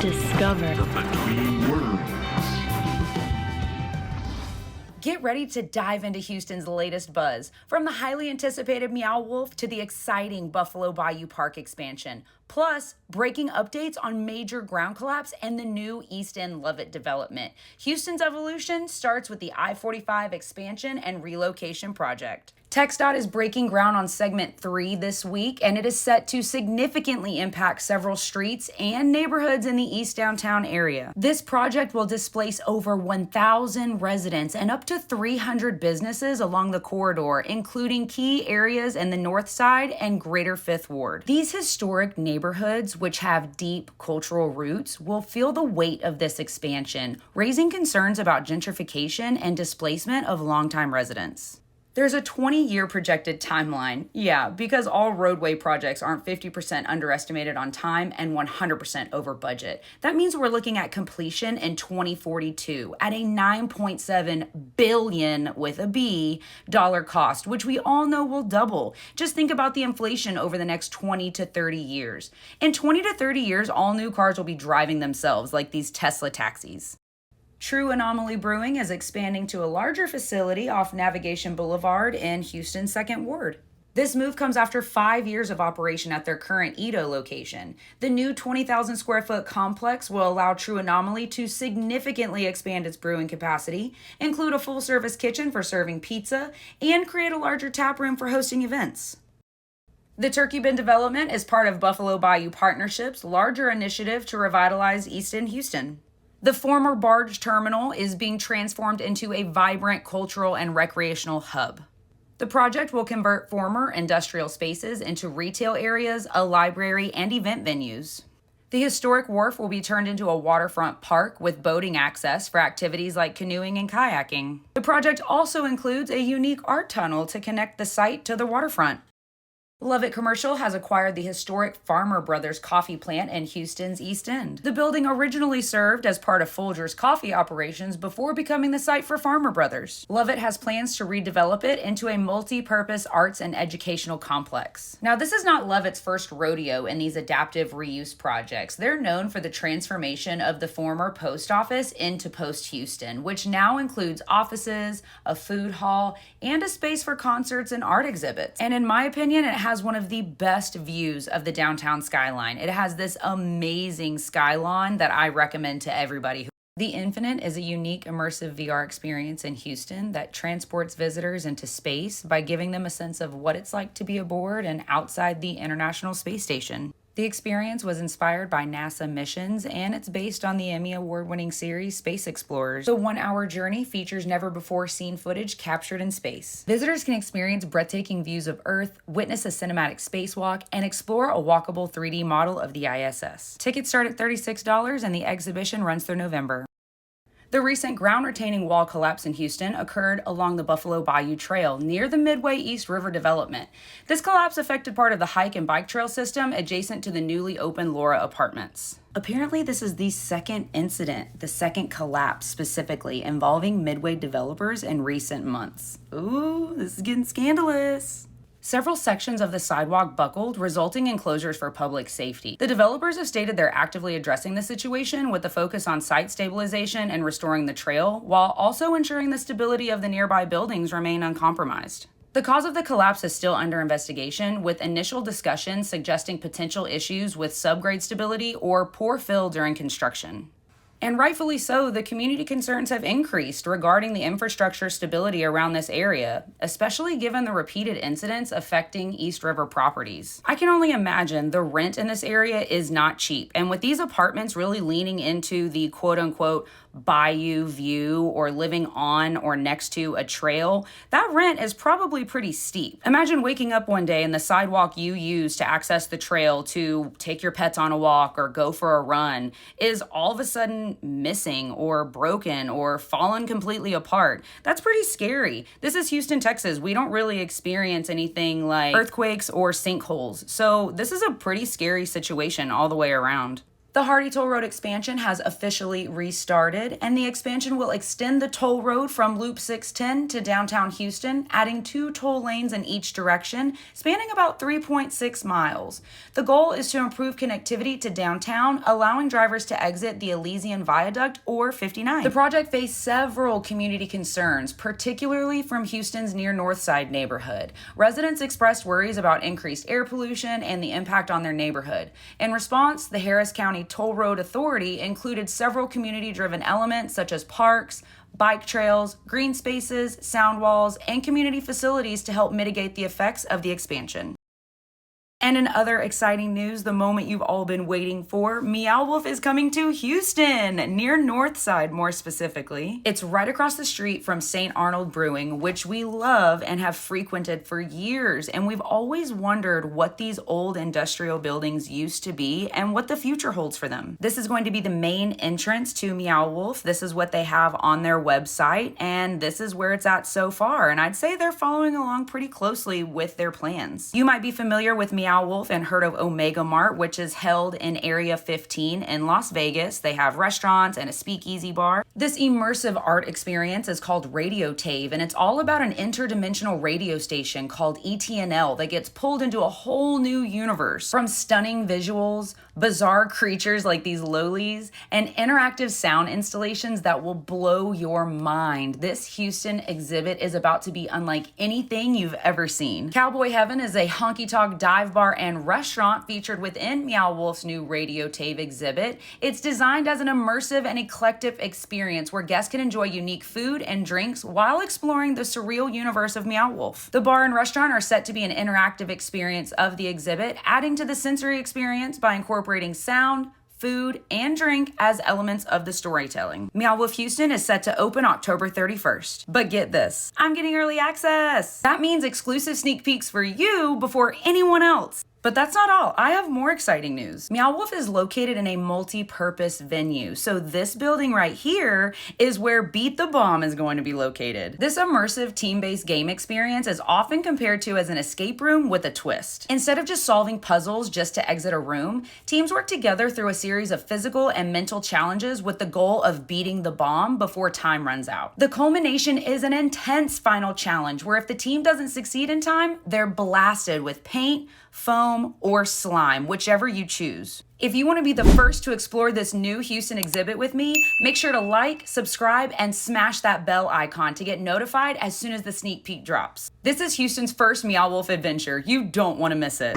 Discover the Between Worlds. Get ready to dive into Houston's latest buzz, from the highly anticipated Meow Wolf to the exciting Buffalo Bayou Park expansion, plus breaking updates on major ground collapse and the new East End Lovett development. Houston's evolution starts with the I-45 expansion and relocation project. TxDOT is breaking ground on Segment 3 this week, and it is set to significantly impact several streets and neighborhoods in the East Downtown area. This project will displace over 1,000 residents and up to 300 businesses along the corridor, including key areas in the North Side and Greater Fifth Ward. These historic neighborhoods, which have deep cultural roots, will feel the weight of this expansion, raising concerns about gentrification and displacement of longtime residents. There's a 20-year projected timeline. Yeah, because all roadway projects aren't 50% underestimated on time and 100% over budget. That means we're looking at completion in 2042 at a $9.7 billion with a B dollar cost, which we all know will double. Just think about the inflation over the next 20 to 30 years. In 20 to 30 years, all new cars will be driving themselves like these Tesla taxis. True Anomaly Brewing is expanding to a larger facility off Navigation Boulevard in Houston's 2nd Ward. This move comes after 5 years of operation at their current Edo location. The new 20,000 square foot complex will allow True Anomaly to significantly expand its brewing capacity, include a full service kitchen for serving pizza, and create a larger tap room for hosting events. The Turkey Bend development is part of Buffalo Bayou Partnership's larger initiative to revitalize East End Houston. The former barge terminal is being transformed into a vibrant cultural and recreational hub. The project will convert former industrial spaces into retail areas, a library, and event venues. The historic wharf will be turned into a waterfront park with boating access for activities like canoeing and kayaking. The project also includes a unique art tunnel to connect the site to the waterfront. Lovett Commercial has acquired the historic Farmer Brothers coffee plant in Houston's East End. The building originally served as part of Folger's coffee operations before becoming the site for Farmer Brothers. Lovett has plans to redevelop it into a multi-purpose arts and educational complex. Now, this is not Lovett's first rodeo in these adaptive reuse projects. They're known for the transformation of the former post office into Post Houston, which now includes offices, a food hall, and a space for concerts and art exhibits. And in my opinion, it has one of the best views of the downtown skyline. It has this amazing skyline that I recommend to everybody. The Infinite is a unique immersive VR experience in Houston that transports visitors into space by giving them a sense of what it's like to be aboard and outside the International Space Station. The experience was inspired by NASA missions, and it's based on the Emmy Award-winning series Space Explorers. The 1-hour journey features never-before-seen footage captured in space. Visitors can experience breathtaking views of Earth, witness a cinematic spacewalk, and explore a walkable 3D model of the ISS. Tickets start at $36, and the exhibition runs through November. The recent ground-retaining wall collapse in Houston occurred along the Buffalo Bayou Trail near the Midway East River development. This collapse affected part of the hike and bike trail system adjacent to the newly opened Laura Apartments. Apparently, this is the second incident, the second collapse specifically, involving Midway developers in recent months. Ooh, this is getting scandalous. Several sections of the sidewalk buckled, resulting in closures for public safety. The developers have stated they're actively addressing the situation with a focus on site stabilization and restoring the trail, while also ensuring the stability of the nearby buildings remain uncompromised. The cause of the collapse is still under investigation, with initial discussions suggesting potential issues with subgrade stability or poor fill during construction. And rightfully so, the community concerns have increased regarding the infrastructure stability around this area, especially given the repeated incidents affecting East River properties. I can only imagine the rent in this area is not cheap, and with these apartments really leaning into the quote-unquote bayou view or living on or next to a trail, that rent is probably pretty steep. Imagine waking up one day and the sidewalk you use to access the trail to take your pets on a walk or go for a run is all of a sudden missing or broken or fallen completely apart. That's pretty scary. This is Houston, Texas. We don't really experience anything like earthquakes or sinkholes, so this is a pretty scary situation all the way around. The Hardy Toll Road expansion has officially restarted, and the expansion will extend the toll road from Loop 610 to downtown Houston, adding 2 toll lanes in each direction, spanning about 3.6 miles. The goal is to improve connectivity to downtown, allowing drivers to exit the Elysian Viaduct or 59. The project faced several community concerns, particularly from Houston's near North Side neighborhood. Residents expressed worries about increased air pollution and the impact on their neighborhood. In response, the Harris County Toll Road Authority included several community-driven elements such as parks, bike trails, green spaces, sound walls, and community facilities to help mitigate the effects of the expansion. And in other exciting news, the moment you've all been waiting for, Meow Wolf is coming to Houston, near Northside more specifically. It's right across the street from St. Arnold Brewing, which we love and have frequented for years. And we've always wondered what these old industrial buildings used to be and what the future holds for them. This is going to be the main entrance to Meow Wolf. This is what they have on their website, and this is where it's at so far. And I'd say they're following along pretty closely with their plans. You might be familiar with Meow Wolf and heard of Omega Mart, which is held in Area 15 in Las Vegas. They have restaurants and a speakeasy bar. This immersive art experience is called Radio Tave, and it's all about an interdimensional radio station called ETNL that gets pulled into a whole new universe. From stunning visuals, bizarre creatures like these lolies, and interactive sound installations that will blow your mind, this Houston exhibit is about to be unlike anything you've ever seen. Cowboy Heaven is a honky-tonk dive bar and restaurant featured within Meow Wolf's new Radio Tave exhibit. It's designed as an immersive and eclectic experience where guests can enjoy unique food and drinks while exploring the surreal universe of Meow Wolf. The bar and restaurant are set to be an interactive experience of the exhibit, adding to the sensory experience by incorporating sound, food, and drink as elements of the storytelling. Meow Wolf Houston is set to open October 31st. But get this, I'm getting early access. That means exclusive sneak peeks for you before anyone else. But that's not all. I have more exciting news. Meow Wolf is located in a multi-purpose venue. So this building right here is where Beat the Bomb is going to be located. This immersive team-based game experience is often compared to as an escape room with a twist. Instead of just solving puzzles just to exit a room, teams work together through a series of physical and mental challenges with the goal of beating the bomb before time runs out. The culmination is an intense final challenge where if the team doesn't succeed in time, they're blasted with paint, foam, or slime, whichever you choose. If you want to be the first to explore this new Houston exhibit with me, make sure to like, subscribe, and smash that bell icon to get notified as soon as the sneak peek drops. This is Houston's first Meow Wolf adventure. You don't want to miss it.